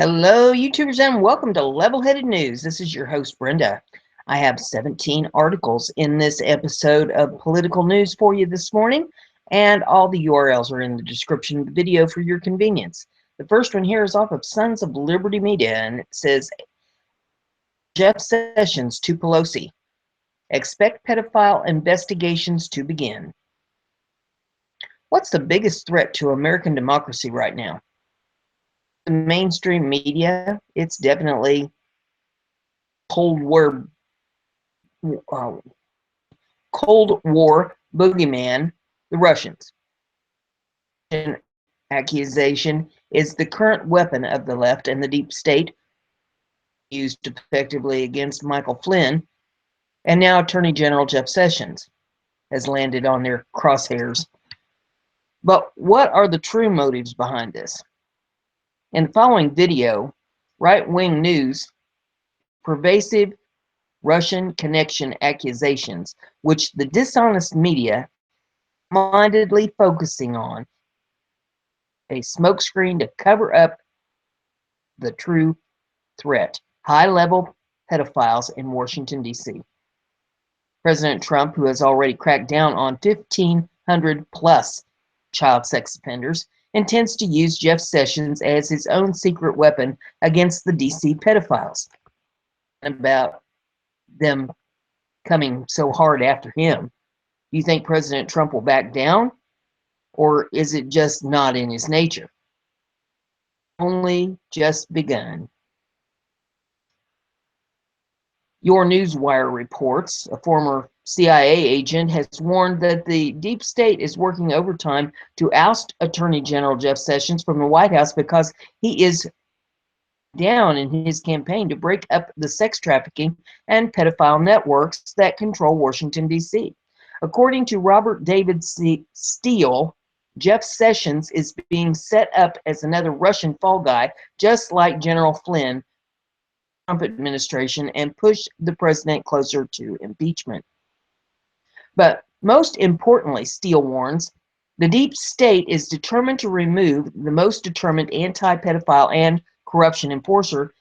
Hello, YouTubers, and welcome to Level-Headed News. This is your host, Brenda. I have 17 articles in this episode of political news for you this morning, and all the URLs are in the description of the video for your convenience. The first one here is off of Sons of Liberty Media, and it says, Jeff Sessions to Pelosi. Expect pedophile investigations to begin. What's the biggest threat to American democracy right now? The mainstream media. It's definitely Cold War uh, Cold War boogeyman, the Russians. Accusation is the current weapon of the left and the deep state, used effectively against Michael Flynn, and now Attorney General Jeff Sessions has landed on their crosshairs. But what are the true motives behind this? In the following video, right-wing news, pervasive Russian connection accusations, which the dishonest media mindedly focusing on, a smokescreen to cover up the true threat. High-level pedophiles in Washington, D.C. President Trump, who has already cracked down on 1,500 plus child sex offenders, intends to use Jeff Sessions as his own secret weapon against the D.C. pedophiles. About them coming so hard after him, do you think President Trump will back down, or is it just not in his nature? Only just begun. Your Newswire reports a former CIA agent has warned that the deep state is working overtime to oust Attorney General Jeff Sessions from the White House because he is down in his campaign to break up the sex trafficking and pedophile networks that control Washington, D.C. According to Robert David Steele, Jeff Sessions is being set up as another Russian fall guy, just like General Flynn, Trump administration, and push the president closer to impeachment. But most importantly, Steele warns, the deep state is determined to remove the most determined anti-pedophile and corruption enforcer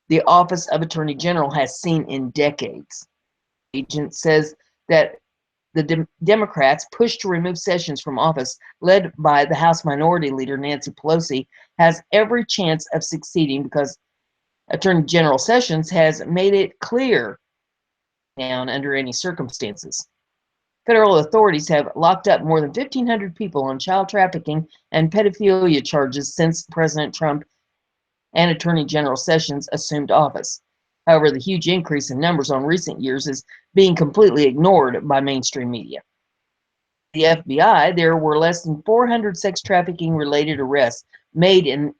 the Office of Attorney General has seen in decades. The agent says that the Democrats' push to remove Sessions from office, led by the House Minority Leader Nancy Pelosi, has every chance of succeeding because Attorney General Sessions has made it clear down under any circumstances. Federal authorities have locked up more than 1,500 people on child trafficking and pedophilia charges since President Trump and Attorney General Sessions assumed office. However, the huge increase in numbers on recent years is being completely ignored by mainstream media. The FBI, there were less than 400 sex trafficking related arrests made in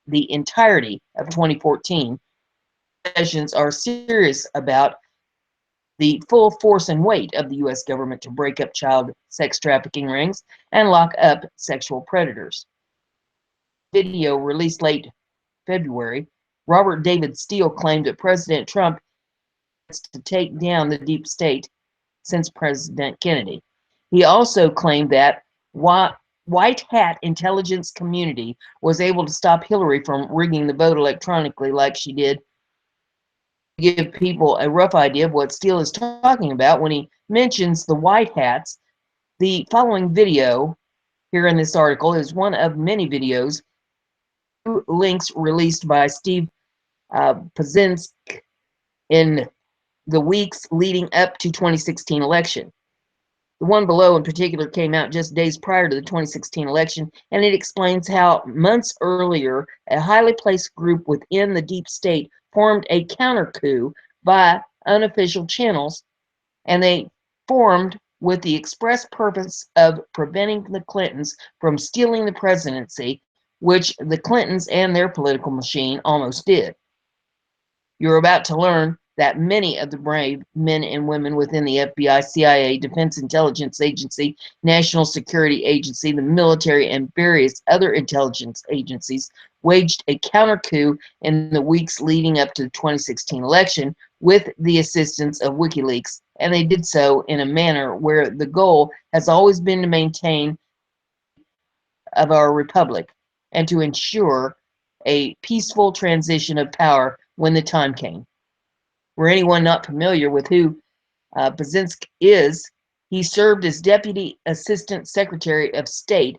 the entirety of 2014. Sessions are serious about the full force and weight of the U.S. government to break up child sex trafficking rings and lock up sexual predators. Video released late February, Robert David Steele claimed that President Trump has to take down the deep state since President Kennedy. He also claimed that white hat intelligence community was able to stop Hillary from rigging the vote electronically like she did. To give people a rough idea of what Steele is talking about when he mentions the white hats, the following video here in this article is one of many videos, links released by Steve Pazinsk in the weeks leading up to 2016 election. The one below in particular came out just days prior to the 2016 election, and it explains how months earlier a highly placed group within the deep state formed a counter coup via unofficial channels, and they formed with the express purpose of preventing the Clintons from stealing the presidency, which the Clintons and their political machine almost did. You're about to learn that many of the brave men and women within the FBI, CIA, Defense Intelligence Agency, National Security Agency, the military, and various other intelligence agencies waged a counter coup in the weeks leading up to the 2016 election with the assistance of WikiLeaks, and they did so in a manner where the goal has always been to maintain of our republic and to ensure a peaceful transition of power when the time came. For anyone not familiar with who Brzezinski is, he served as Deputy Assistant Secretary of State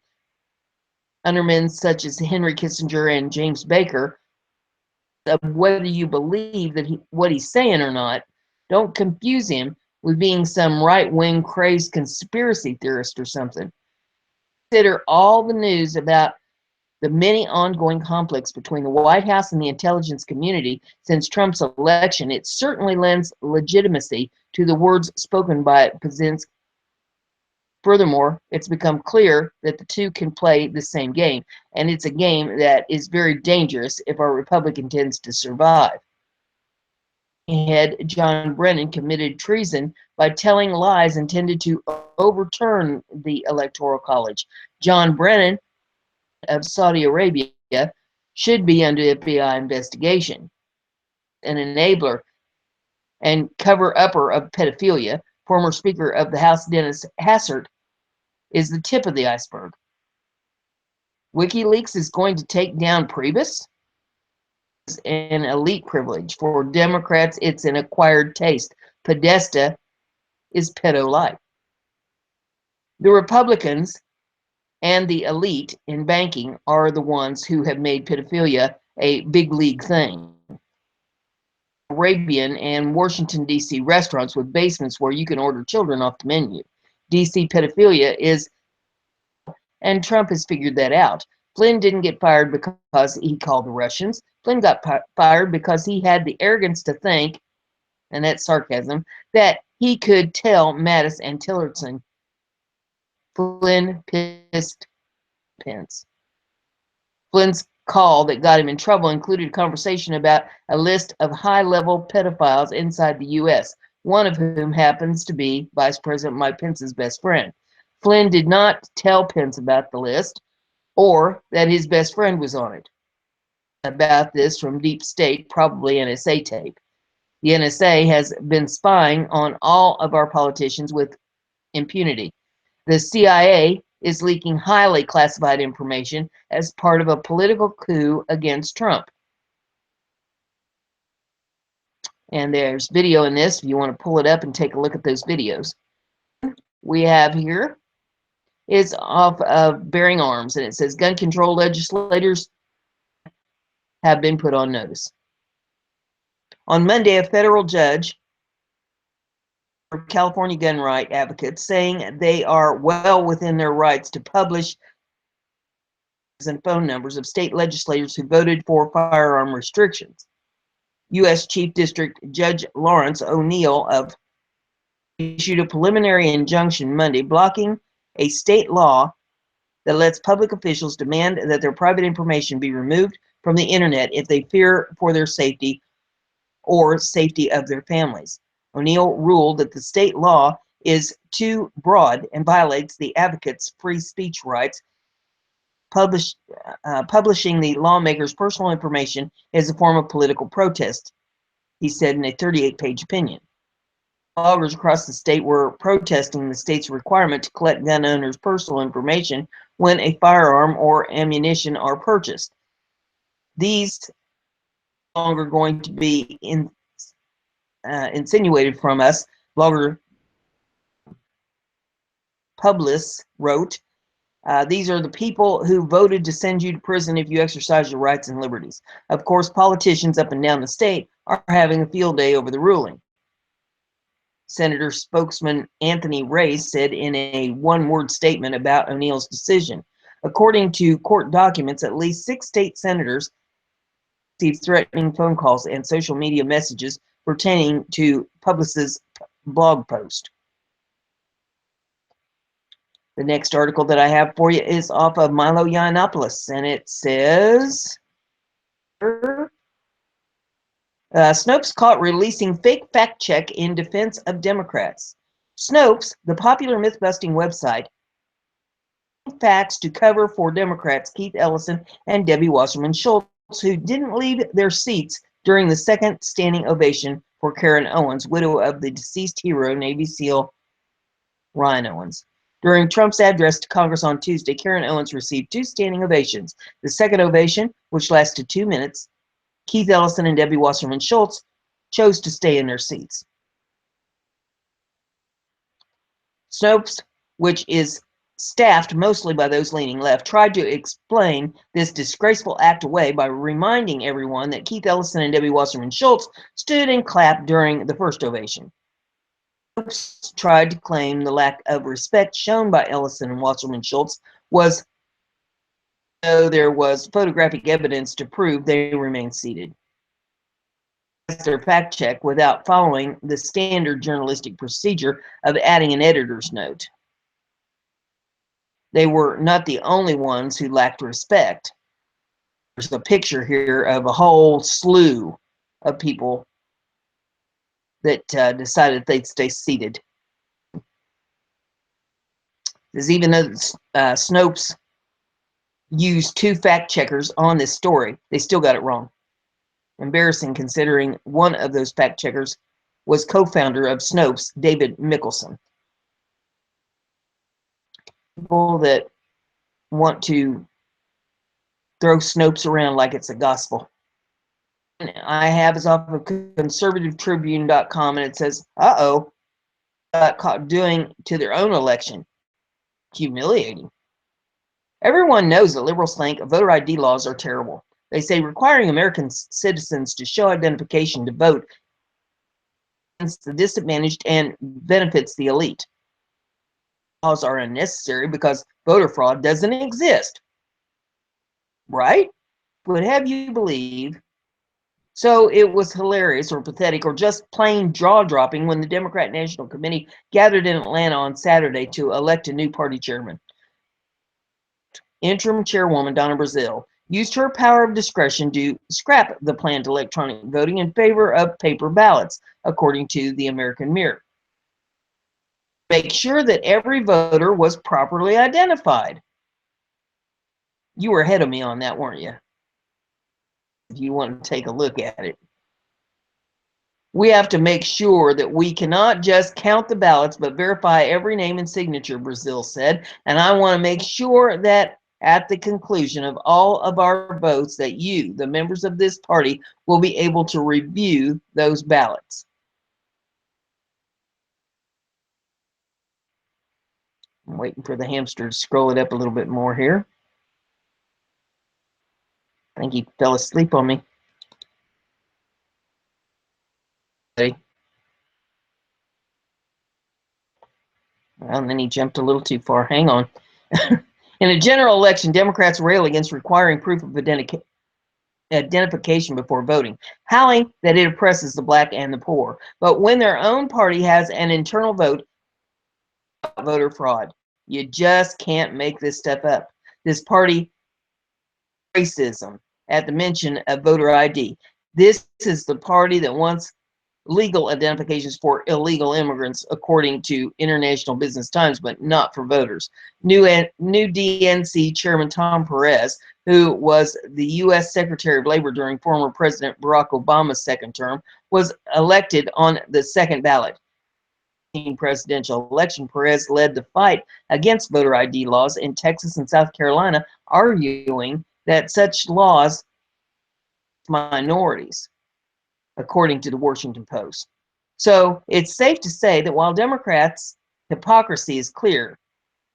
under men such as Henry Kissinger and James Baker. Of whether you believe that what he's saying or not, don't confuse him with being some right-wing crazed conspiracy theorist or something. Consider all the news about the many ongoing conflicts between the White House and the intelligence community since Trump's election. It certainly lends legitimacy to the words spoken by Brzezinski. Furthermore, it's become clear that the two can play the same game, and it's a game that is very dangerous if our republic intends to survive. Head John Brennan committed treason by telling lies intended to overturn the Electoral College. John Brennan of Saudi Arabia should be under FBI investigation. An enabler and cover-upper of pedophilia, former Speaker of the House Dennis Hastert, is the tip of the iceberg. WikiLeaks is going to take down Priebus. It's an elite privilege. For Democrats, it's an acquired taste. Podesta is pedo-like. The Republicans and the elite in banking are the ones who have made pedophilia a big league thing. Arabian and Washington, D.C. restaurants with basements where you can order children off the menu. D.C. pedophilia is, and Trump has figured that out. Flynn didn't get fired because he called the Russians. Flynn got fired because he had the arrogance to think, and that's sarcasm, that he could tell Mattis and Tillerson. Flynn pissed Pence. Flynn's call that got him in trouble included a conversation about a list of high-level pedophiles inside the U.S., one of whom happens to be Vice President Mike Pence's best friend. Flynn did not tell Pence about the list or that his best friend was on it. About this from Deep State, probably NSA tape. The NSA has been spying on all of our politicians with impunity. The CIA is leaking highly classified information as part of a political coup against Trump. And there's video in this if you want to pull it up and take a look at those videos. We have here is off of Bearing Arms, and it says gun control legislators have been put on notice. On Monday, a federal judge for California gun right advocates saying they are well within their rights to publish and phone numbers of state legislators who voted for firearm restrictions. U.S. Chief District Judge Lawrence O'Neill of issued a preliminary injunction Monday blocking a state law that lets public officials demand that their private information be removed from the internet if they fear for their safety or safety of their families. O'Neill ruled that the state law is too broad and violates the advocates' free speech rights. Publishing the lawmakers' personal information is a form of political protest, he said in a 38-page opinion. Loggers across the state were protesting the state's requirement to collect gun owners' personal information when a firearm or ammunition are purchased. These are no longer going to be insinuated from us, blogger Publis wrote. These are the people who voted to send you to prison if you exercise your rights and liberties. Of course, politicians up and down the state are having a field day over the ruling. Senator spokesman Anthony Ray's said in a one-word statement about O'Neill's decision. According to court documents, at least 6 state senators received threatening phone calls and social media messages pertaining to Publis' blog post. The next article that I have for you is off of Milo Yiannopoulos, and it says, Snopes caught releasing fake fact check in defense of Democrats. Snopes, the popular myth-busting website, facts to cover for Democrats Keith Ellison and Debbie Wasserman Schultz, who didn't leave their seats during the second standing ovation for Karen Owens, widow of the deceased hero Navy SEAL Ryan Owens. During Trump's address to Congress on Tuesday, Karen Owens received 2 standing ovations. The second ovation, which lasted 2 minutes, Keith Ellison and Debbie Wasserman Schultz chose to stay in their seats. Snopes, which is staffed mostly by those leaning left, tried to explain this disgraceful act away by reminding everyone that Keith Ellison and Debbie Wasserman Schultz stood and clapped during the first ovation. Snopes tried to claim the lack of respect shown by Ellison and Wasserman Schultz was, though there was photographic evidence to prove they remained seated. Their fact check without following the standard journalistic procedure of adding an editor's note. They were not the only ones who lacked respect. There's a picture here of a whole slew of people that decided they'd stay seated. Because even though Snopes used 2 fact checkers on this story, they still got it wrong. Embarrassing considering one of those fact checkers was co-founder of Snopes, David Mickelson. People that want to throw Snopes around like it's a gospel. I have is off of conservativetribune.com, and it says, uh-oh, got caught doing to their own election. Humiliating. Everyone knows that liberals think voter ID laws are terrible. They say requiring American citizens to show identification to vote against the disadvantaged and benefits the elite. Laws are unnecessary because voter fraud doesn't exist. Right? Would have you believe. So it was hilarious or pathetic or just plain jaw-dropping when the Democrat National Committee gathered in Atlanta on Saturday to elect a new party chairman. Interim chairwoman Donna Brazile used her power of discretion to scrap the planned electronic voting in favor of paper ballots, according to the American Mirror. Make sure that every voter was properly identified. You were ahead of me on that, weren't you? If you want to take a look at it. We have to make sure that we cannot just count the ballots, but verify every name and signature, Brazile said. And I want to make sure that at the conclusion of all of our votes that you, the members of this party, will be able to review those ballots. I'm waiting for the hamster to scroll it up a little bit more here. I think he fell asleep on me. Well, and then he jumped a little too far. Hang on. In a general election, Democrats rail against requiring proof of identification before voting, howling that it oppresses the black and the poor. But when their own party has an internal vote, voter fraud. You just can't make this stuff up. This party racism at the mention of voter ID. This is the party that wants legal identifications for illegal immigrants, according to International Business Times, but not for voters. New DNC Chairman Tom Perez, who was the U.S. Secretary of Labor during former President Barack Obama's second term, was elected on the second ballot. Presidential election, Perez led the fight against voter ID laws in Texas and South Carolina, arguing that such laws minorities, according to the Washington Post. So it's safe to say that while Democrats' hypocrisy is clear,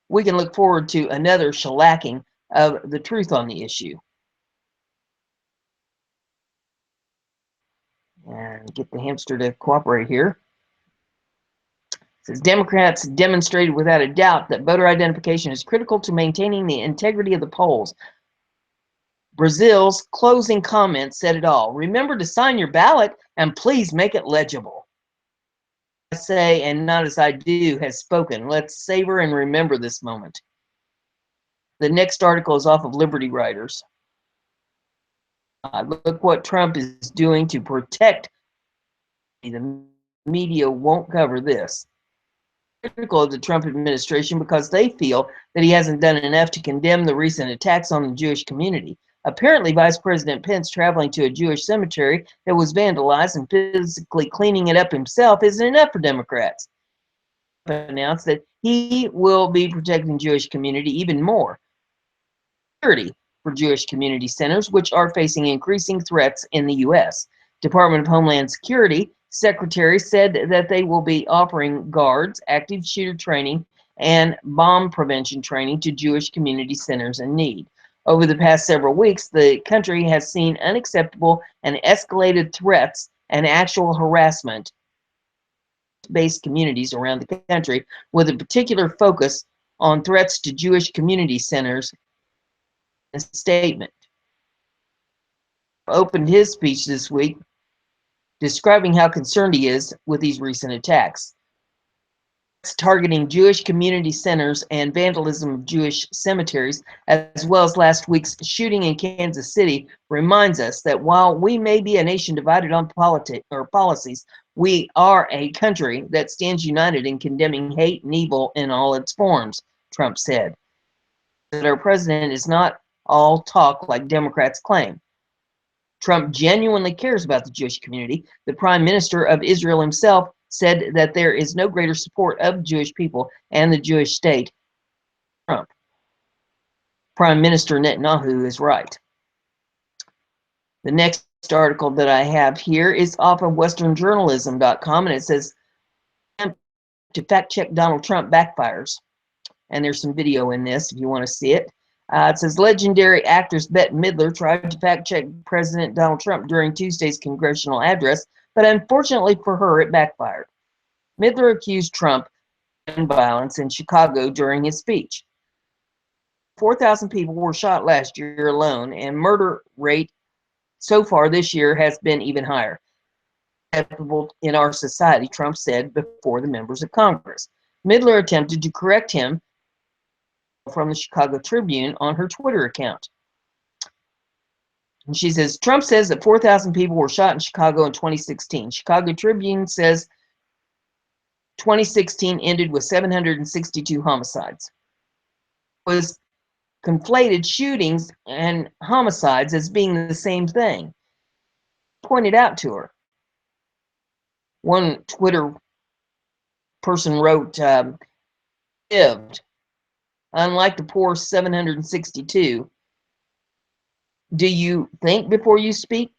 we can look forward to another shellacking of the truth on the issue. And get the hamster to cooperate here. It says Democrats demonstrated without a doubt that voter identification is critical to maintaining the integrity of the polls. Brazile's closing comments said it all. Remember to sign your ballot and please make it legible. I say, and not as I do, has spoken. Let's savor and remember this moment. The next article is off of Liberty Writers. Look what Trump is doing to protect. The media won't cover this. Critical of the Trump administration because they feel that he hasn't done enough to condemn the recent attacks on the Jewish community. Apparently, Vice President Pence traveling to a Jewish cemetery that was vandalized and physically cleaning it up himself isn't enough for Democrats. Announced that he will be protecting Jewish community even more. Security for Jewish community centers, which are facing increasing threats in the U.S. Department of Homeland Security Secretary said that they will be offering guards, active shooter training, and bomb prevention training to Jewish community centers in need. Over the past several weeks, the country has seen unacceptable and escalated threats and actual harassment based communities around the country, with a particular focus on threats to Jewish community centers. A statement opened his speech this week describing how concerned he is with these recent attacks. Targeting Jewish community centers and vandalism of Jewish cemeteries, as well as last week's shooting in Kansas City, reminds us that while we may be a nation divided on politics or policies, we are a country that stands united in condemning hate and evil in all its forms, Trump said. That our president is not all talk like Democrats claim. Trump genuinely cares about the Jewish community. The Prime Minister of Israel himself said that there is no greater support of Jewish people and the Jewish state. Trump. Prime Minister Netanyahu is right. The next article that I have here is off of westernjournalism.com, and it says, to fact check Donald Trump backfires. And there's some video in this if you want to see it. It says legendary actress Bette Midler tried to fact check President Donald Trump during Tuesday's congressional address, but unfortunately for her, it backfired. Midler accused Trump of gun violence in Chicago during his speech. 4,000 people were shot last year alone, and murder rate so far this year has been even higher. Acceptable in our society, Trump said before the members of Congress. Midler attempted to correct him from the Chicago Tribune on her Twitter account. And she says, Trump says that 4,000 people were shot in Chicago in 2016. Chicago Tribune says 2016 ended with 762 homicides. It was conflated shootings and homicides as being the same thing. Pointed out to her. One Twitter person wrote, lived. Unlike the poor 762, do you think before you speak?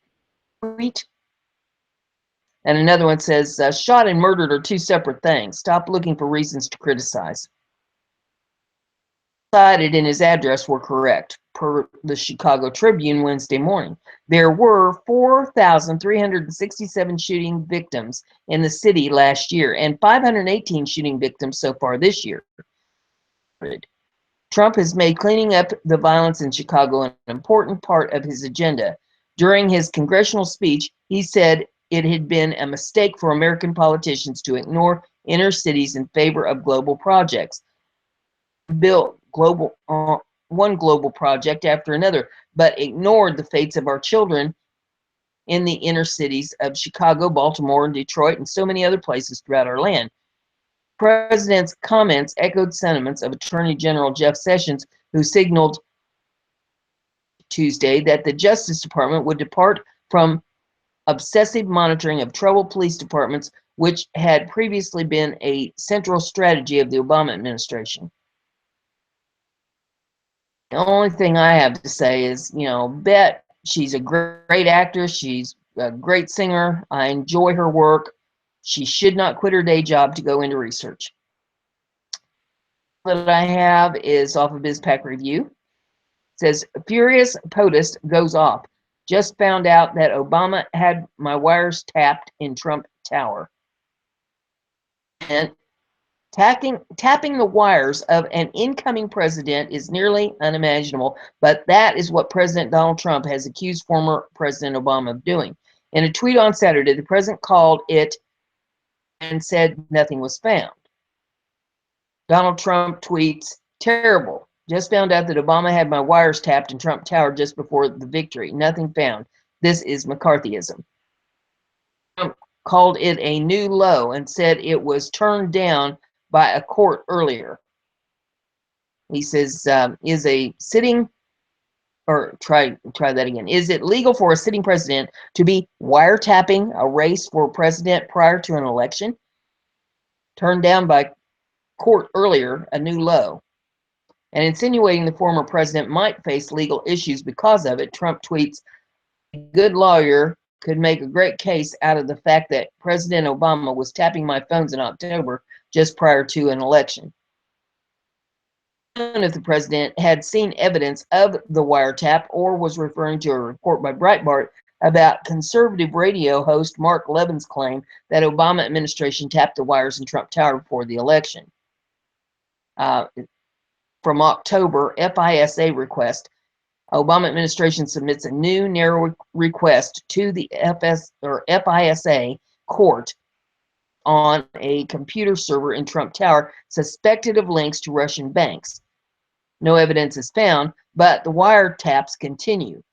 Tweet? And another one says, shot and murdered are two separate things. Stop looking for reasons to criticize. Cited in his address were correct, per the Chicago Tribune Wednesday morning. There were 4,367 shooting victims in the city last year and 518 shooting victims so far this year. Trump has made cleaning up the violence in Chicago an important part of his agenda. During his congressional speech, he said it had been a mistake for American politicians to ignore inner cities in favor of global projects. Built one global project after another, but ignored the fates of our children in the inner cities of Chicago, Baltimore, and Detroit, and so many other places throughout our land. The president's comments echoed sentiments of Attorney General Jeff Sessions, who signaled Tuesday that the Justice Department would depart from obsessive monitoring of troubled police departments, which had previously been a central strategy of the Obama administration. The only thing I have to say is, Bette, she's a great actress. She's a great singer. I enjoy her work. She should not quit her day job to go into research. That I have is off of BizPack Review. It says, furious POTUS goes off. Just found out that Obama had my wires tapped in Trump Tower. And tapping the wires of an incoming president is nearly unimaginable, but that is what President Donald Trump has accused former President Obama of doing. In a tweet on Saturday, the president called it and said nothing was found. Donald Trump tweets, terrible. Just found out that Obama had my wires tapped in Trump Tower just before the victory. Nothing found. This is McCarthyism. Trump called it a new low and said it was turned down by a court earlier. He says, is a sitting, or try that again. Is it legal for a sitting president to be wiretapping a race for president prior to an election? Turned down by court earlier a new low. And insinuating the former president might face legal issues because of it, Trump tweets, "A good lawyer could make a great case out of the fact that President Obama was tapping my phones in October just prior to an election." If the president had seen evidence of the wiretap or was referring to a report by Breitbart about conservative radio host Mark Levin's claim that Obama administration tapped the wires in Trump Tower before the election. From October, FISA request. Obama administration submits a new narrow request to the FISA court on a computer server in Trump Tower suspected of links to Russian banks. No evidence is found, but the wiretaps continue,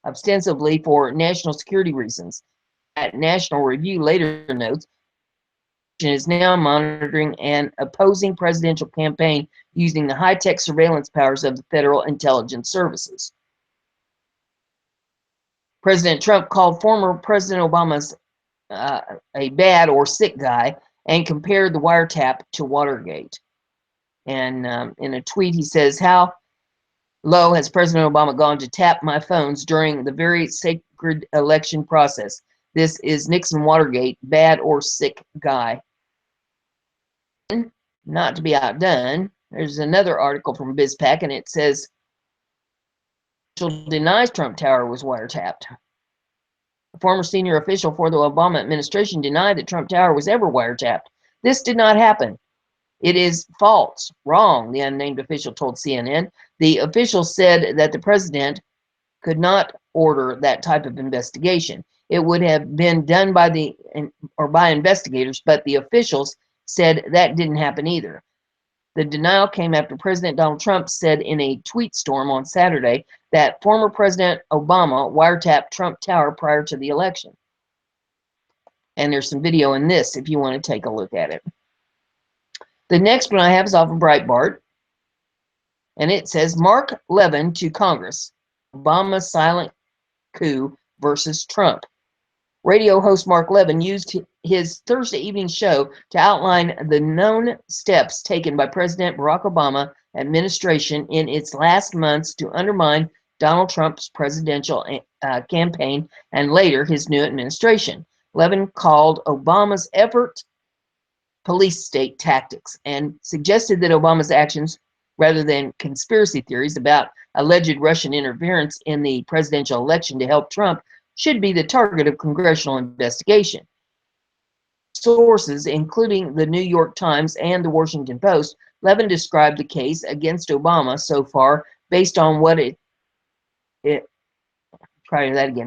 ostensibly for national security reasons. At National Review later notes, is now monitoring an opposing presidential campaign using the high-tech surveillance powers of the Federal Intelligence Services. President Trump called former President Obama's a bad or sick guy and compared the wiretap to Watergate. And in a tweet, he says, "How low has President Obama gone to tap my phones during the very sacred election process? This is Nixon Watergate, bad or sick guy." Not to be outdone, there's another article from BizPac, and it says, denies Trump Tower was wiretapped. A former senior official for the Obama administration denied that Trump Tower was ever wiretapped. "This did not happen. It is false, wrong," the unnamed official told CNN. The official said that the president could not order that type of investigation. It would have been done by investigators, but the officials said that didn't happen either. The denial came after President Donald Trump said in a tweet storm on Saturday that former President Obama wiretapped Trump Tower prior to the election. And there's some video in this if you want to take a look at it. The next one I have is off of Breitbart, and it says, "Mark Levin to Congress, Obama's silent coup versus Trump." Radio host Mark Levin used his Thursday evening show to outline the known steps taken by President Barack Obama administration in its last months to undermine Donald Trump's presidential campaign and later his new administration. Levin called Obama's effort police state tactics and suggested that Obama's actions, rather than conspiracy theories about alleged Russian interference in the presidential election to help Trump, should be the target of congressional investigation. Sources, including the New York Times and the Washington Post, Levin described the case against Obama so far based on what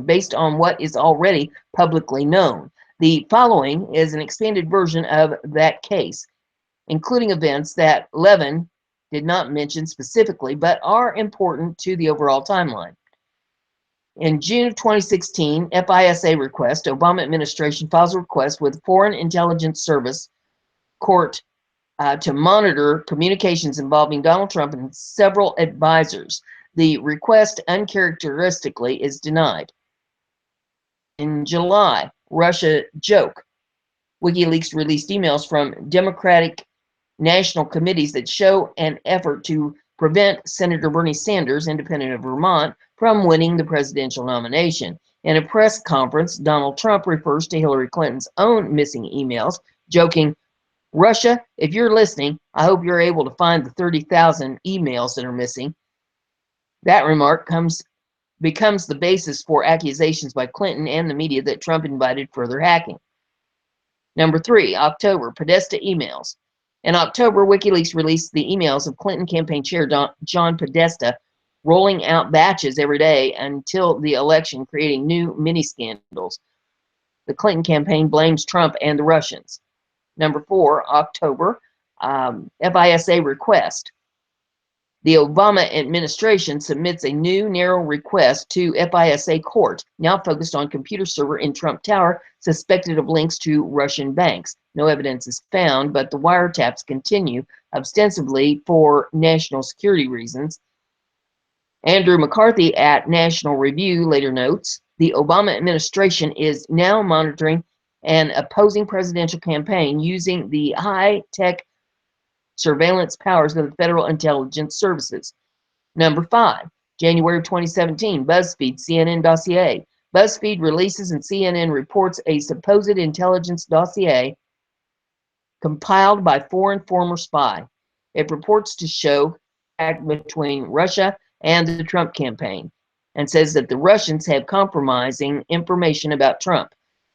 based on what is already publicly known. The following is an expanded version of that case, including events that Levin did not mention specifically but are important to the overall timeline. In June of 2016, FISA request, Obama administration files a request with Foreign Intelligence Service court to monitor communications involving Donald Trump and several advisors. The request uncharacteristically is denied. In July, Russia joke. WikiLeaks released emails from Democratic national committees that show an effort to prevent Senator Bernie Sanders, independent of Vermont, from winning the presidential nomination. In a press conference, Donald Trump refers to Hillary Clinton's own missing emails, joking, "Russia, if you're listening, I hope you're able to find the 30,000 emails that are missing." That remark becomes the basis for accusations by Clinton and the media that Trump invited further hacking. Number 3, October, Podesta emails. In October, WikiLeaks released the emails of Clinton campaign chair John Podesta, rolling out batches every day until the election, creating new mini scandals. The Clinton campaign blames Trump and the Russians. Number 4, October, FISA request. The Obama administration submits a new narrow request to FISA court, now focused on computer server in Trump Tower, suspected of links to Russian banks. No evidence is found, but the wiretaps continue, ostensibly for national security reasons. Andrew McCarthy at National Review later notes, the Obama administration is now monitoring an opposing presidential campaign using the high-tech surveillance powers of the Federal Intelligence Services. Number 5, January of 2017, BuzzFeed CNN dossier. BuzzFeed releases and CNN reports a supposed intelligence dossier compiled by foreign former spy. It purports to show contact between Russia and the Trump campaign and says that the Russians have compromising information about Trump.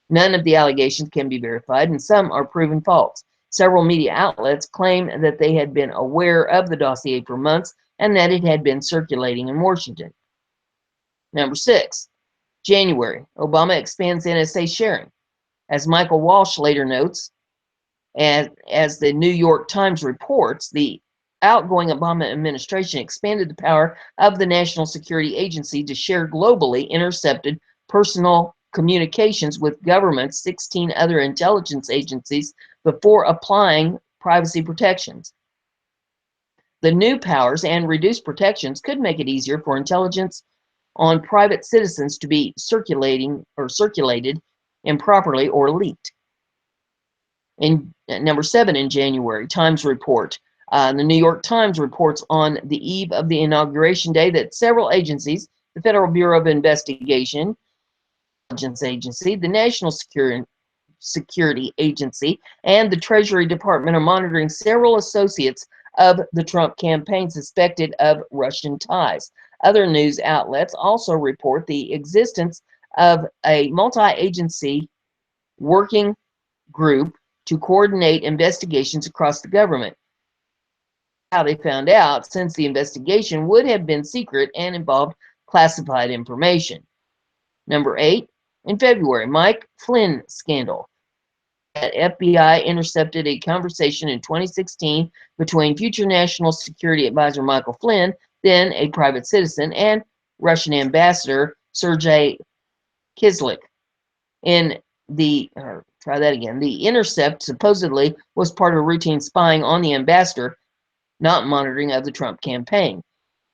None of the allegations can be verified, and some are proven false. Several media outlets claim that they had been aware of the dossier for months and that it had been circulating in Washington. Number 6, January, Obama expands NSA sharing. As Michael Walsh later notes, and as the New York Times reports, the outgoing Obama administration expanded the power of the National Security Agency to share globally intercepted personal communications with government's 16 other intelligence agencies before applying privacy protections. The new powers and reduced protections could make it easier for intelligence on private citizens to be circulated improperly or leaked. In number 7, in January, Times report. The New York Times reports on the eve of the inauguration day that several agencies, the Federal Bureau of Investigation, Intelligence Agency, the National Security Agency, and the Treasury Department are monitoring several associates of the Trump campaign suspected of Russian ties. Other news outlets also report the existence of a multi-agency working group to coordinate investigations across the government. How they found out, since the investigation would have been secret and involved classified information. Number 8, in February, Mike Flynn scandal. FBI intercepted a conversation in 2016 between future National Security Advisor Michael Flynn, then a private citizen, and Russian Ambassador Sergei Kislyak. The intercept supposedly was part of routine spying on the ambassador, not monitoring of the Trump campaign.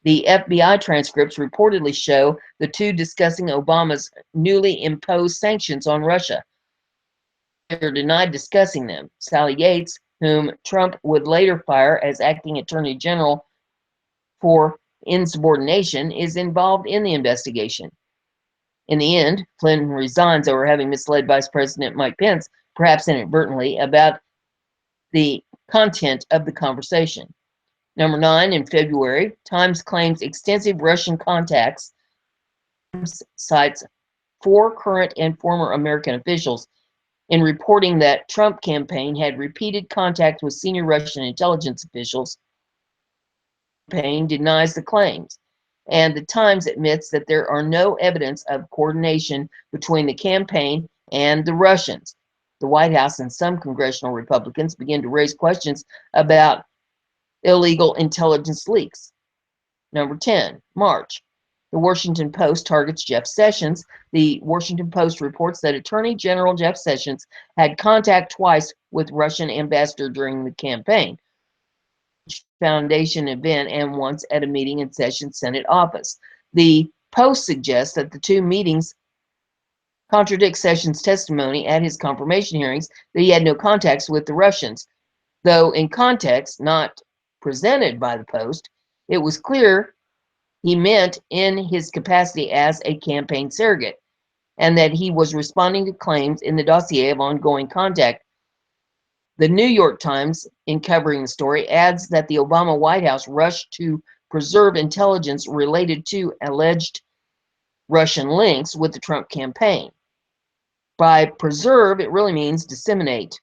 The FBI transcripts reportedly show the two discussing Obama's newly imposed sanctions on Russia. They denied discussing them. Sally Yates, whom Trump would later fire as acting attorney general for insubordination, is involved in the investigation. In the end, Flynn resigns over having misled Vice President Mike Pence, perhaps inadvertently, about the content of the conversation. Number 9, in February, Times claims extensive Russian contacts, cites 4 current and former American officials in reporting that Trump campaign had repeated contact with senior Russian intelligence officials. The campaign denies the claims, and the Times admits that there are no evidence of coordination between the campaign and the Russians. The White House and some congressional Republicans begin to raise questions about illegal intelligence leaks. Number 10, March. The Washington Post targets Jeff Sessions. The Washington Post reports that Attorney General Jeff Sessions had contact twice with Russian ambassador during the campaign foundation event and once at a meeting in Sessions' Senate office. The Post suggests that the 2 meetings contradict Sessions' testimony at his confirmation hearings that he had no contacts with the Russians. Though in context not presented by the Post, it was clear he meant in his capacity as a campaign surrogate, and that he was responding to claims in the dossier of ongoing contact. The New York Times, in covering the story, adds that the Obama White House rushed to preserve intelligence related to alleged Russian links with the Trump campaign. By preserve, it really means disseminate.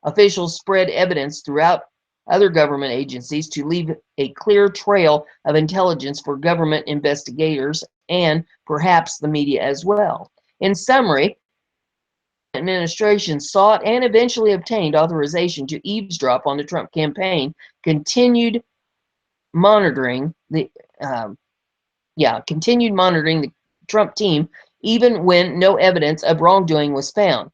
Officials spread evidence throughout other government agencies to leave a clear trail of intelligence for government investigators and perhaps the media as well. In summary, the administration sought and eventually obtained authorization to eavesdrop on the Trump campaign, continued monitoring the Trump team even when no evidence of wrongdoing was found.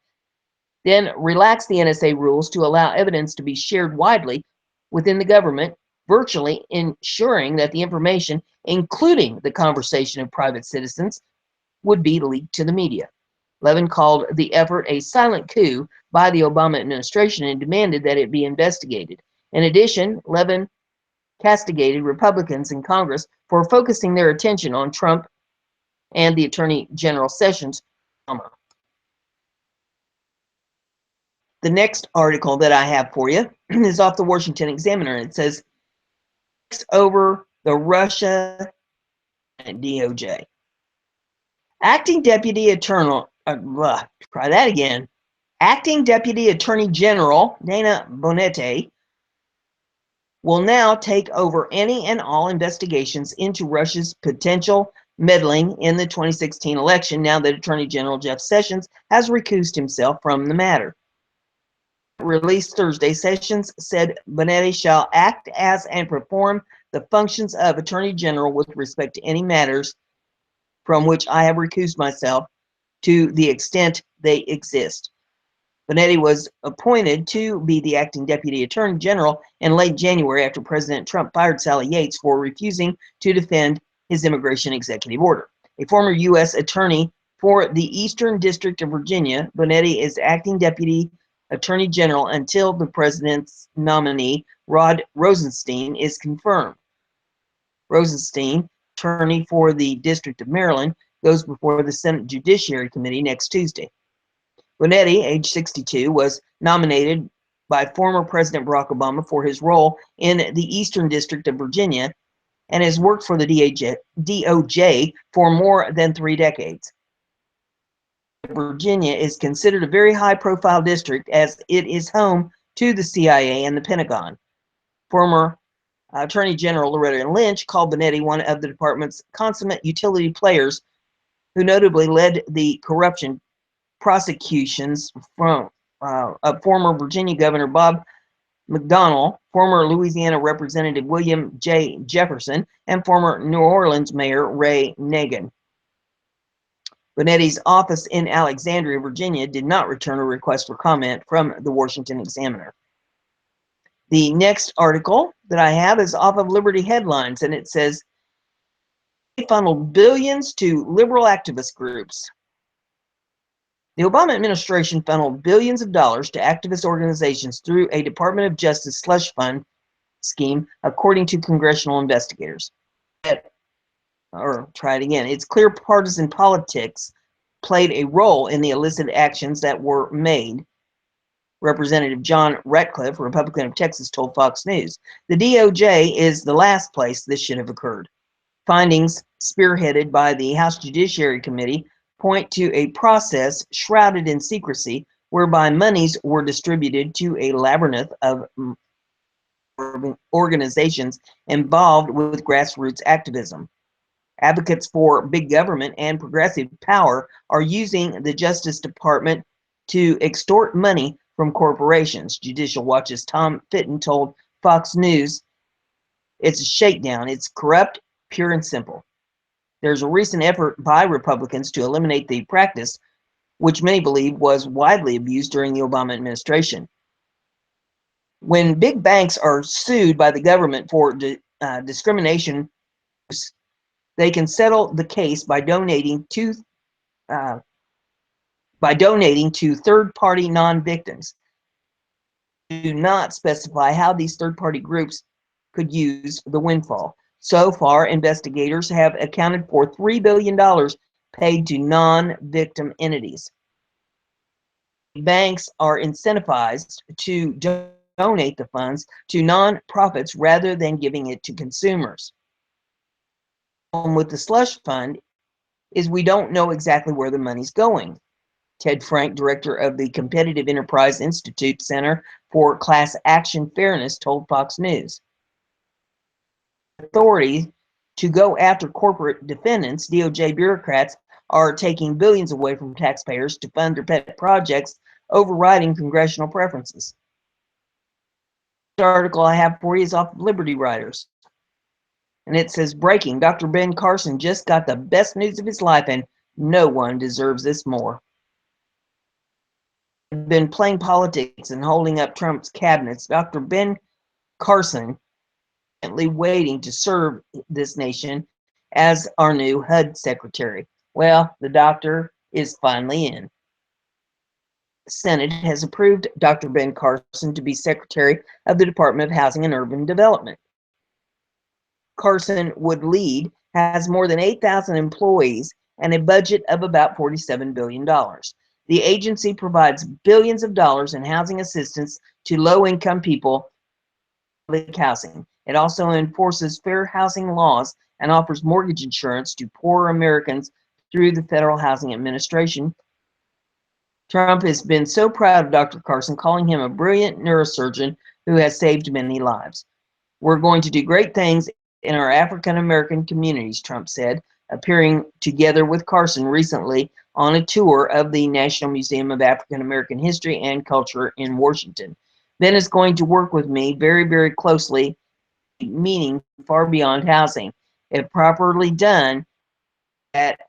Then relaxed the NSA rules to allow evidence to be shared widely within the government, virtually ensuring that the information, including the conversation of private citizens, would be leaked to the media. Levin called the effort a silent coup by the Obama administration and demanded that it be investigated. In addition, Levin castigated Republicans in Congress for focusing their attention on Trump and the Attorney General Sessions. The next article that I have for you is off the Washington Examiner. It says, over the Russia and DOJ. Acting Deputy Attorney, try that again. Acting Deputy Attorney General Dana Bonetti will now take over any and all investigations into Russia's potential meddling in the 2016 election now that Attorney General Jeff Sessions has recused himself from the matter. Released Thursday, Sessions said Bonetti shall act as and perform the functions of Attorney General with respect to any matters from which I have recused myself to the extent they exist. Bonetti was appointed to be the acting Deputy Attorney General in late January after President Trump fired Sally Yates for refusing to defend his immigration executive order. A former U.S. attorney for the Eastern District of Virginia, Bonetti is acting Deputy Attorney General until the president's nominee, Rod Rosenstein, is confirmed. Rosenstein, attorney for the District of Maryland, goes before the Senate Judiciary Committee next Tuesday. Bonetti, age 62, was nominated by former President Barack Obama for his role in the Eastern District of Virginia and has worked for the DOJ for more than 3 decades. Virginia is considered a very high-profile district as it is home to the CIA and the Pentagon. Former Attorney General Loretta Lynch called Bonetti one of the department's consummate utility players who notably led the corruption prosecutions from former Virginia Governor Bob McDonnell, former Louisiana Representative William J. Jefferson, and former New Orleans Mayor Ray Nagin. Bonetti's office in Alexandria, Virginia, did not return a request for comment from the Washington Examiner. The next article that I have is off of Liberty Headlines, and it says, they funneled billions to liberal activist groups. The Obama administration funneled billions of dollars to activist organizations through a Department of Justice slush fund scheme, according to congressional investigators. Or try it again. It's clear partisan politics played a role in the illicit actions that were made. Representative John Ratcliffe, Republican of Texas, told Fox News. The DOJ is the last place this should have occurred. Findings spearheaded by the House Judiciary Committee point to a process shrouded in secrecy whereby monies were distributed to a labyrinth of organizations involved with grassroots activism. Advocates for big government and progressive power are using the Justice Department to extort money from corporations. Judicial Watch's Tom Fitton told Fox News, it's a shakedown. It's corrupt, pure and simple. There's a recent effort by Republicans to eliminate the practice, which many believe was widely abused during the Obama administration. When big banks are sued by the government for discrimination, they can settle the case by donating to third-party non-victims. Do not specify how these third-party groups could use the windfall. So far, investigators have accounted for $3 billion paid to non-victim entities. Banks are incentivized to donate the funds to non-profits rather than giving it to consumers. With the slush fund is we don't know exactly where the money's going. Ted Frank, director of the Competitive Enterprise Institute Center for Class Action Fairness, told Fox News. Authority to go after corporate defendants, DOJ bureaucrats are taking billions away from taxpayers to fund their pet projects, overriding congressional preferences. The article I have for you is off Liberty Writers. And it says, breaking, Dr. Ben Carson just got the best news of his life and no one deserves this more. Been playing politics and holding up Trump's cabinets. Dr. Ben Carson waiting to serve this nation as our new HUD secretary. Well, the doctor is finally in. Senate has approved Dr. Ben Carson to be Secretary of the Department of Housing and Urban Development. Carson would lead, has more than 8,000 employees and a budget of about $47 billion. The agency provides billions of dollars in housing assistance to low-income people in public housing. It also enforces fair housing laws and offers mortgage insurance to poorer Americans through the Federal Housing Administration. Trump has been so proud of Dr. Carson, calling him a brilliant neurosurgeon who has saved many lives. We're going to do great things in our African American communities, Trump said, appearing together with Carson recently on a tour of the National Museum of African American History and Culture in Washington. Ben is going to work with me very, very closely, meaning far beyond housing. If properly done, that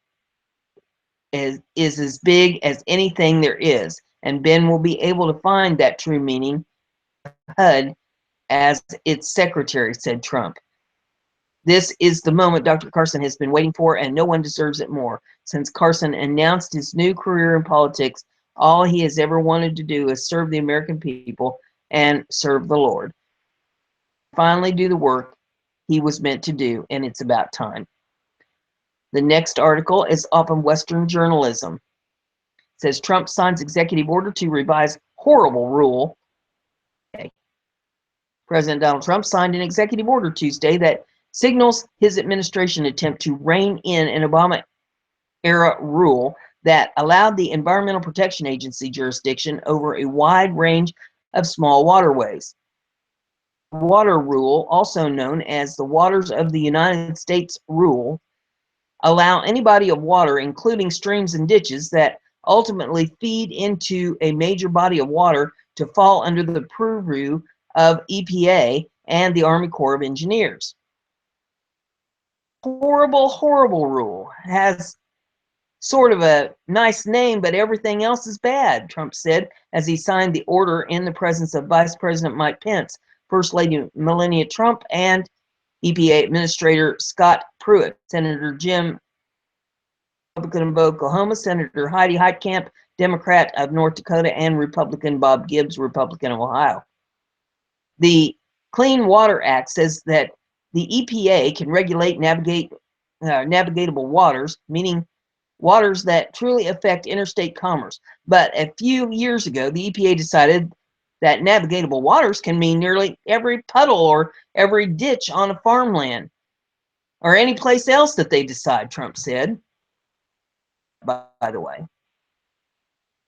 is as big as anything there is, and Ben will be able to find that true meaning of HUD as its secretary, said Trump. This is the moment Dr. Carson has been waiting for, and no one deserves it more. Since Carson announced his new career in politics, all he has ever wanted to do is serve the American people and serve the Lord. Finally do the work he was meant to do, and it's about time. The next article is up in Western Journalism. It says Trump signs executive order to revise horrible rule. Okay. President Donald Trump signed an executive order Tuesday that signals his administration attempt to rein in an Obama-era rule that allowed the Environmental Protection Agency jurisdiction over a wide range of small waterways. Water rule, also known as the Waters of the United States rule, allow any body of water, including streams and ditches, that ultimately feed into a major body of water to fall under the purview of EPA and the Army Corps of Engineers. Horrible, horrible rule has sort of a nice name, but everything else is bad, Trump said as he signed the order in the presence of Vice President Mike Pence, First Lady Melania Trump, and EPA Administrator Scott Pruitt, Senator Jim, Republican of Oklahoma, Senator Heidi Heitkamp, Democrat of North Dakota, and Republican Bob Gibbs, Republican of Ohio. The Clean Water Act says that the EPA can regulate navigatable waters, meaning waters that truly affect interstate commerce. But a few years ago, the EPA decided that navigatable waters can mean nearly every puddle or every ditch on a farmland or any place else that they decide, Trump said. By the way,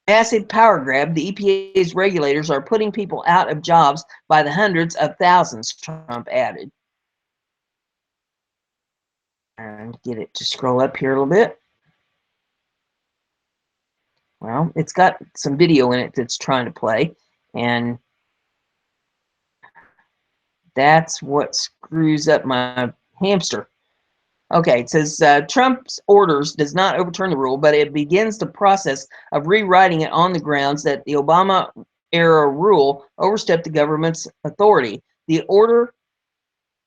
massive power grab, the EPA's regulators are putting people out of jobs by the hundreds of thousands, Trump added. And get it to scroll up here a little bit. Well, it's got some video in it that's trying to play, and that's what screws up my hamster. Okay, it says Trump's orders does not overturn the rule, but it begins the process of rewriting it on the grounds that the Obama-era rule overstepped the government's authority. The order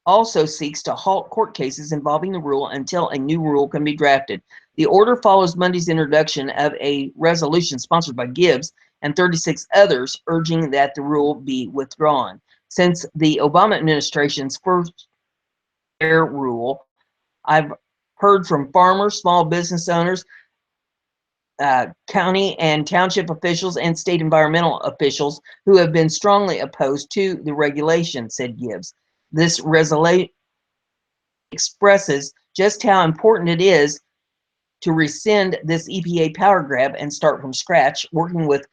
also seeks to halt court cases involving the rule until a new rule can be drafted. The order follows Monday's introduction of a resolution sponsored by Gibbs and 36 others urging that the rule be withdrawn. Since the Obama administration's first fair rule, I've heard from farmers, small business owners, county and township officials, and state environmental officials who have been strongly opposed to the regulation, said Gibbs. This resolution expresses just how important it is to rescind this EPA power grab and start from scratch, working with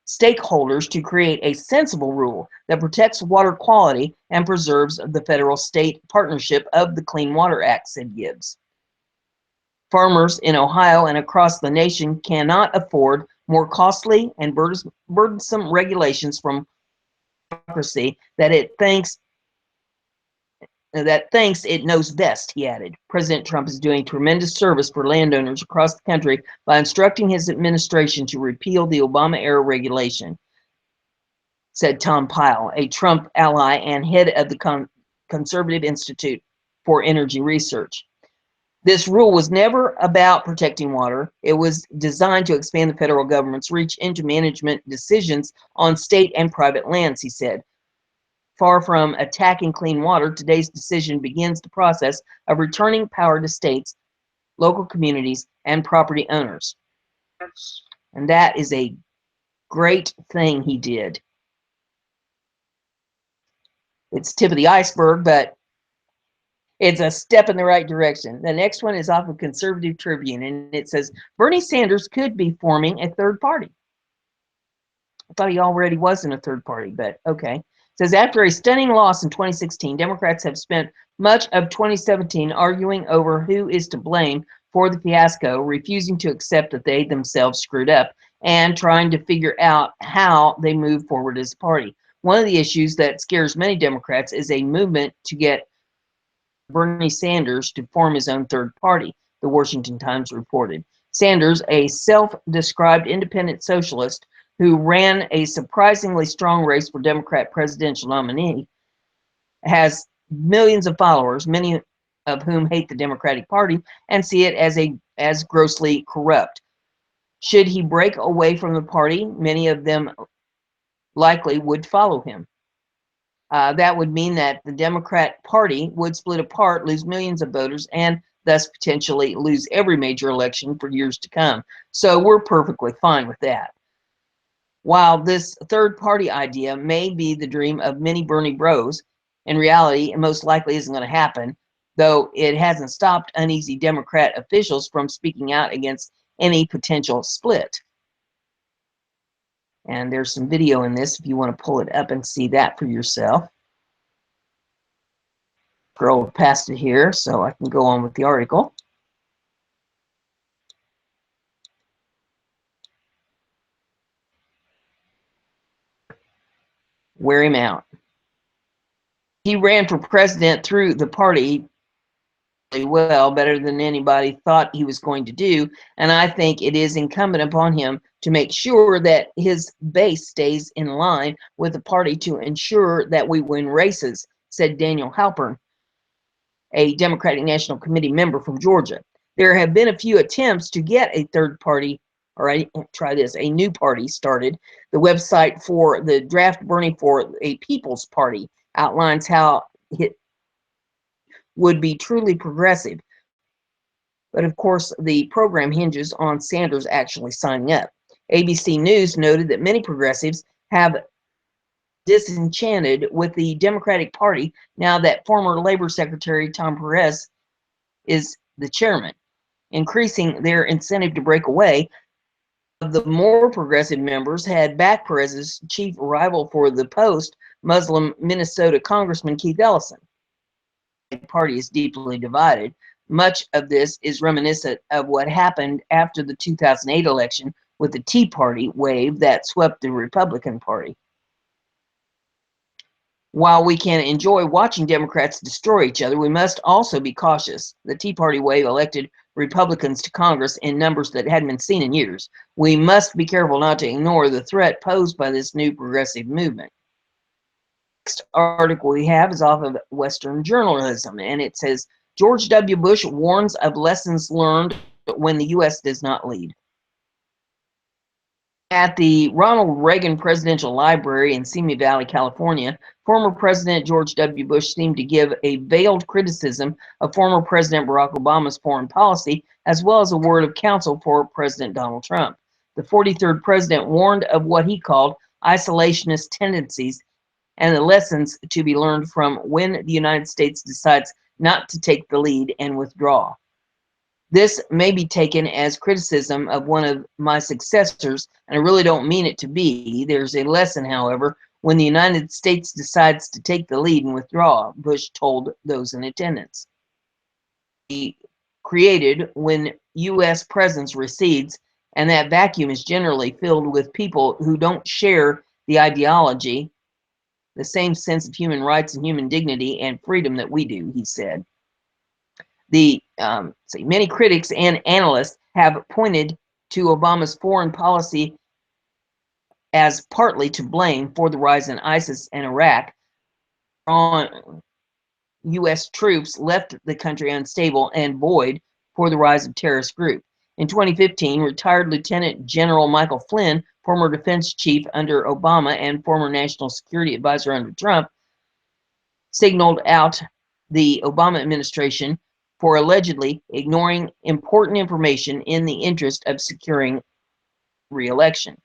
stakeholders to create a sensible rule that protects water quality and preserves the federal-state partnership of the Clean Water Act, said Gibbs. Farmers in Ohio and across the nation cannot afford more costly and burdensome regulations from bureaucracy that thinks it knows best, he added. President Trump is doing tremendous service for landowners across the country by instructing his administration to repeal the Obama-era regulation, said Tom Pyle, a Trump ally and head of the Conservative Institute for Energy Research. This rule was never about protecting water. It was designed to expand the federal government's reach into management decisions on state and private lands, he said. Far from attacking clean water, today's decision begins the process of returning power to states, local communities, and property owners. And that is a great thing he did. It's tip of the iceberg, but it's a step in the right direction. The next one is off of Conservative Tribune, and it says Bernie Sanders could be forming a third party. I thought he already was in a third party, but okay. It says after a stunning loss in 2016, Democrats have spent much of 2017 arguing over who is to blame for the fiasco, refusing to accept that they themselves screwed up, and trying to figure out how they move forward as a party. One of the issues that scares many Democrats is a movement to get Bernie Sanders to form his own third party, the Washington Times reported. Sanders, a self-described independent socialist who ran a surprisingly strong race for Democrat presidential nominee, has millions of followers, many of whom hate the Democratic Party and see it as grossly corrupt. Should he break away from the party, many of them likely would follow him. That would mean that the Democrat Party would split apart, lose millions of voters, and thus potentially lose every major election for years to come. So we're perfectly fine with that. While this third party idea may be the dream of many Bernie bros, in reality, it most likely isn't going to happen, though it hasn't stopped uneasy Democrat officials from speaking out against any potential split. And there's some video in this if you want to pull it up and see that for yourself. Scroll past it here so I can go on with the article. Wear him out. He ran for president through the party well, better than anybody thought he was going to do, and I think it is incumbent upon him to make sure that his base stays in line with the party to ensure that we win races, said Daniel Halpern, a Democratic National Committee member from Georgia. There have been a few attempts to get a third party, or a new party started. The website for the Draft Bernie for a People's Party outlines how it would be truly progressive. But of course, the program hinges on Sanders actually signing up. ABC News noted that many progressives have disenchanted with the Democratic Party now that former Labor Secretary Tom Perez is the chairman, increasing their incentive to break away. The more progressive members had backed Perez's chief rival for the post, Muslim Minnesota Congressman Keith Ellison. The party is deeply divided. Much of this is reminiscent of what happened after the 2008 election with the Tea Party wave that swept the Republican Party. While we can enjoy watching Democrats destroy each other, we must also be cautious. The Tea Party wave elected Republicans to Congress in numbers that hadn't been seen in years. We must be careful not to ignore the threat posed by this new progressive movement. Next article we have is off of Western Journalism, and it says, George W. Bush warns of lessons learned when the U.S. does not lead. At the Ronald Reagan Presidential Library in Simi Valley, California, former President George W. Bush seemed to give a veiled criticism of former President Barack Obama's foreign policy, as well as a word of counsel for President Donald Trump. The 43rd president warned of what he called isolationist tendencies and the lessons to be learned from when the United States decides not to take the lead and withdraw. This may be taken as criticism of one of my successors, and I really don't mean it to be. There's a lesson, however, when the United States decides to take the lead and withdraw, Bush told those in attendance. He created when U.S. presence recedes, and that vacuum is generally filled with people who don't share the ideology, the same sense of human rights and human dignity and freedom that we do, he said. Many critics and analysts have pointed to Obama's foreign policy as partly to blame for the rise in ISIS and Iraq. On U.S. troops left the country unstable and void for the rise of terrorist group. In 2015, retired Lieutenant General Michael Flynn, former defense chief under Obama and former national security advisor under Trump, signaled out the Obama administration for allegedly ignoring important information in the interest of securing re-election.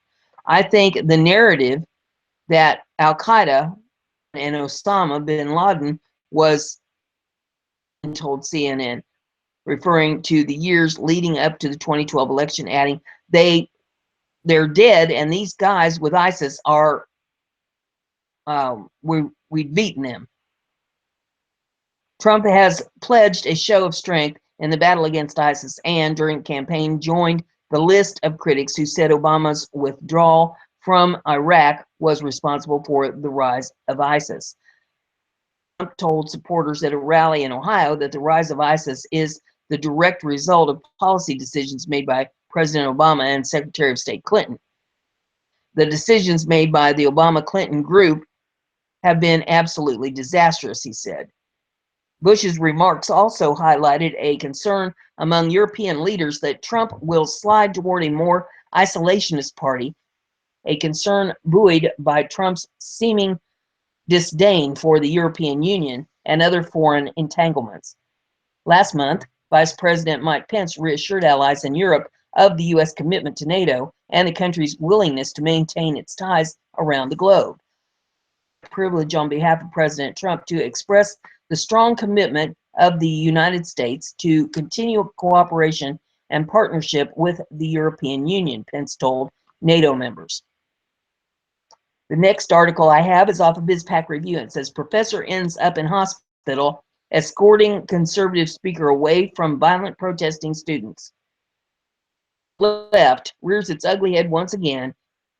I think the narrative that Al-Qaeda and Osama bin Laden was told CNN, referring to the years leading up to the 2012 election, adding, they're dead, and these guys with ISIS are, we've beaten them. Trump has pledged a show of strength in the battle against ISIS and, during the campaign, joined the list of critics who said Obama's withdrawal from Iraq was responsible for the rise of ISIS. Trump told supporters at a rally in Ohio that the rise of ISIS is the direct result of policy decisions made by President Obama and Secretary of State Clinton. The decisions made by the Obama-Clinton group have been absolutely disastrous, he said. Bush's remarks also highlighted a concern among European leaders that Trump will slide toward a more isolationist party, a concern buoyed by Trump's seeming disdain for the European Union and other foreign entanglements. Last month, Vice President Mike Pence reassured allies in Europe of the U.S. commitment to NATO and the country's willingness to maintain its ties around the globe. Privilege on behalf of President Trump to express the strong commitment of the United States to continue cooperation and partnership with the European Union, Pence told NATO members. The next article I have is off of BizPac Review. It says, Professor ends up in hospital escorting conservative speaker away from violent protesting students. Left rears its ugly head once again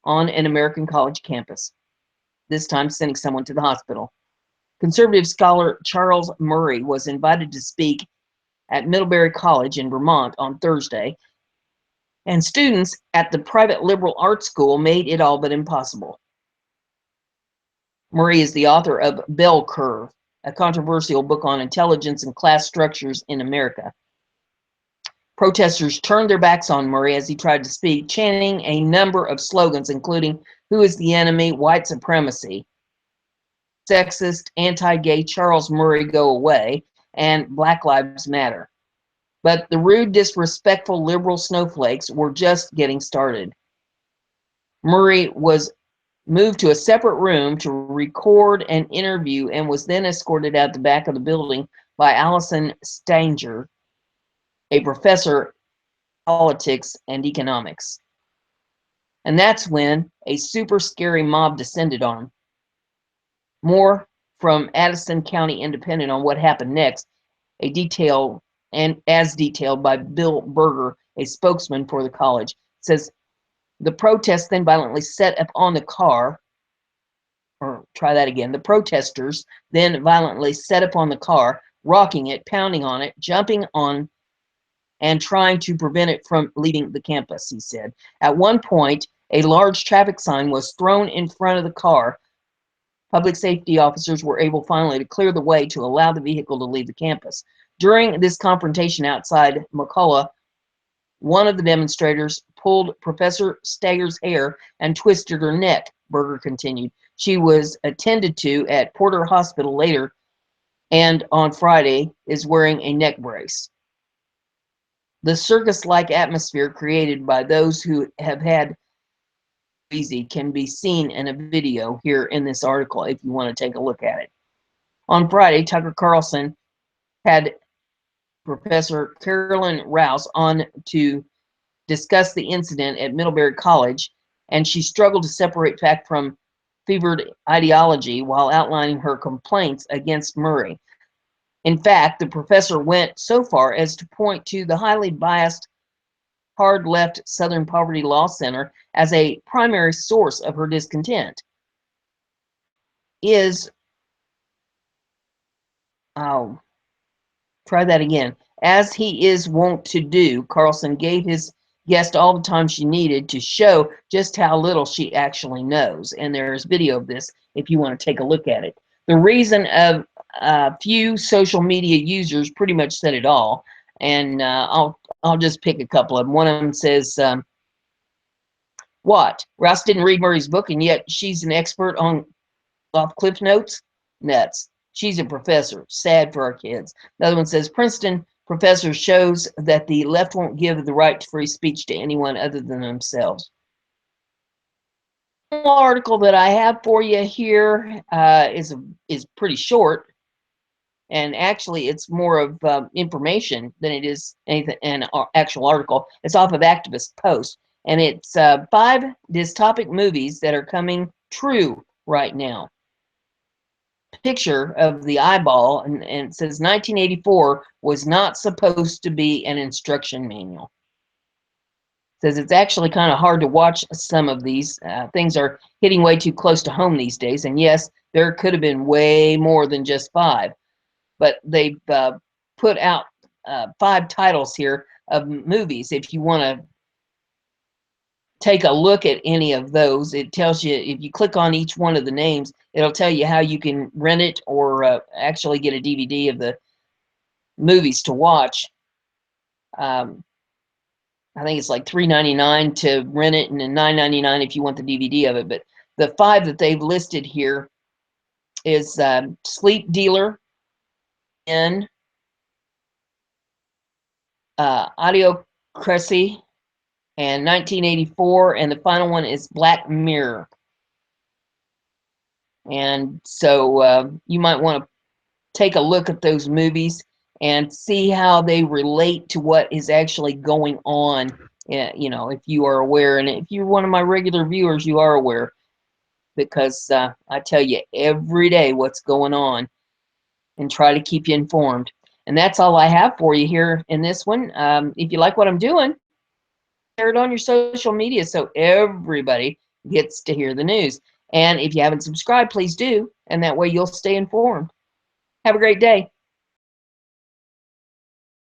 on an American college campus, this time sending someone to the hospital. Conservative scholar Charles Murray was invited to speak at Middlebury College in Vermont on Thursday, and students at the private liberal arts school made it all but impossible. Murray is the author of Bell Curve, a controversial book on intelligence and class structures in America. Protesters turned their backs on Murray as he tried to speak, chanting a number of slogans, including "Who is the enemy?" "White supremacy," "Sexist," "Anti-gay," "Charles Murray go away," and "Black Lives Matter." But the rude, disrespectful liberal snowflakes were just getting started. Murray was moved to a separate room to record an interview and was then escorted out the back of the building by Allison Stanger, a professor of politics and economics. And that's when a super scary mob descended on him. More from Addison County Independent on what happened next, as detailed by Bill Berger, a spokesman for the college, says the protest then violently set up on the car, the protesters then violently set up on the car, rocking it, pounding on it, jumping on, and trying to prevent it from leaving the campus, he said. At one point, a large traffic sign was thrown in front of the car. Public safety officers were able finally to clear the way to allow the vehicle to leave the campus. During this confrontation outside McCullough, one of the demonstrators pulled Professor Stager's hair and twisted her neck, Berger continued. She was attended to at Porter Hospital later and on Friday is wearing a neck brace. The circus-like atmosphere created by those who have had easy can be seen in a video here in this article if you want to take a look at it. On Friday, Tucker Carlson had Professor Carolyn Rouse on to discuss the incident at Middlebury College, and she struggled to separate fact from fevered ideology while outlining her complaints against Murray. In fact, the professor went so far as to point to the highly biased hard left Southern Poverty Law Center as a primary source of her discontent. As he is wont to do, Carlson gave his guest all the time she needed to show just how little she actually knows. And there's video of this if you want to take a look at it. The reason of few social media users pretty much said it all. And I'll just pick a couple of them. One of them says, "What? Rouse didn't read Murray's book, and yet she's an expert on off Cliff Notes? Nuts. She's a professor. Sad for our kids." Another one says, "Princeton professor shows that the left won't give the right to free speech to anyone other than themselves." The article that I have for you here is pretty short, and actually it's more of information than it is anything an actual article. It's off of Activist Post, and it's 5 dystopic movies that are coming true right now. Picture of the eyeball, and it says 1984 was not supposed to be an instruction manual. It says it's actually kind of hard to watch some of these. Things are hitting way too close to home these days, and yes, there could have been way more than just 5, but they've put out 5 titles here of movies. If you want to take a look at any of those, it tells you, if you click on each one of the names, it'll tell you how you can rent it or actually get a DVD of the movies to watch. I think it's like $3.99 to rent it, and then $9.99 if you want the DVD of it. But the 5 that they've listed here is Sleep Dealer, in Idiocracy, and 1984, and the final one is Black Mirror. And so you might want to take a look at those movies and see how they relate to what is actually going on. You know, if you are aware, and if you're one of my regular viewers, you are aware, because I tell you every day what's going on and try to keep you informed. And that's all I have for you here in this one. If you like what I'm doing, share it on your social media so everybody gets to hear the news. And if you haven't subscribed, please do, and that way you'll stay informed. Have a great day.